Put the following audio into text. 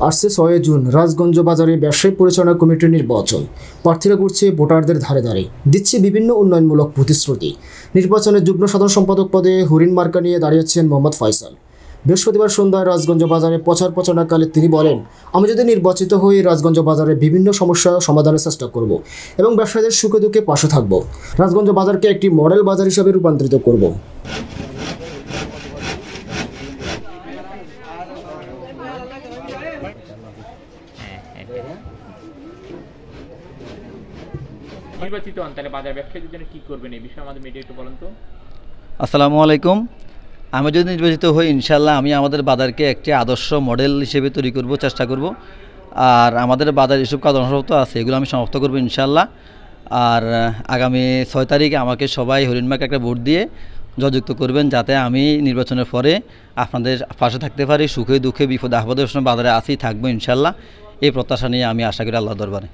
আসছে 6 জুন রাজগঞ্জ বাজারে ব্যবসায়ী পরিচালনা কমিটির নির্বাচন। প্রার্থীরা ঘুরছে ভোটারদের ধারে ধারে, দিচ্ছে বিভিন্ন উন্নয়নমূলক প্রতিশ্রুতি। নির্বাচনে যুগ্ম সাধারণ সম্পাদক পদে হরিণ মার্কা নিয়ে দাঁড়িয়েছেন মোহাম্মদ ফয়সাল। বৃহস্পতিবার সন্ধ্যায় রাজগঞ্জ বাজারে প্রচার প্রচারণাকালে তিনি বলেন, আমি যদি নির্বাচিত হই রাজগঞ্জ বাজারে বিভিন্ন সমস্যা সমাধানের চেষ্টা করব এবং ব্যবসায়ীদের সুখে দুঃখে পাশে থাকব। রাজগঞ্জ বাজারকে একটি মডেল বাজার হিসেবে রূপান্তরিত করব। নির্বাচিত হন তাহলে বাজার ব্যবসায়ীদের জন্য কি করবেন এই বিষয়ে আমাদের মিডিয়া একটু বলুন তো। আসসালামু আলাইকুম। আমি যদি নির্বাচিত হই ইনশাল্লাহ আমি আমাদের বাজারকে একটি আদর্শ মডেল হিসেবে তৈরি করব, চেষ্টা করব। আর আমাদের বাজার এসব কাজ অনসমাপ্ত আছে, এগুলো আমি সমাপ্ত করব ইনশাল্লাহ। আর আগামী 6 তারিখে আমাকে সবাই হরিণমাকে একটা ভোট দিয়ে জয়যুক্ত করবেন, যাতে আমি নির্বাচনের পরে আপনাদের পাশে থাকতে পারি, সুখে দুঃখে বিপদে আপদের সময় বাজারে আসি থাকবো ইনশাল্লাহ। এই প্রত্যাশা নিয়ে আমি আশা করি আল্লাহর দরবারে।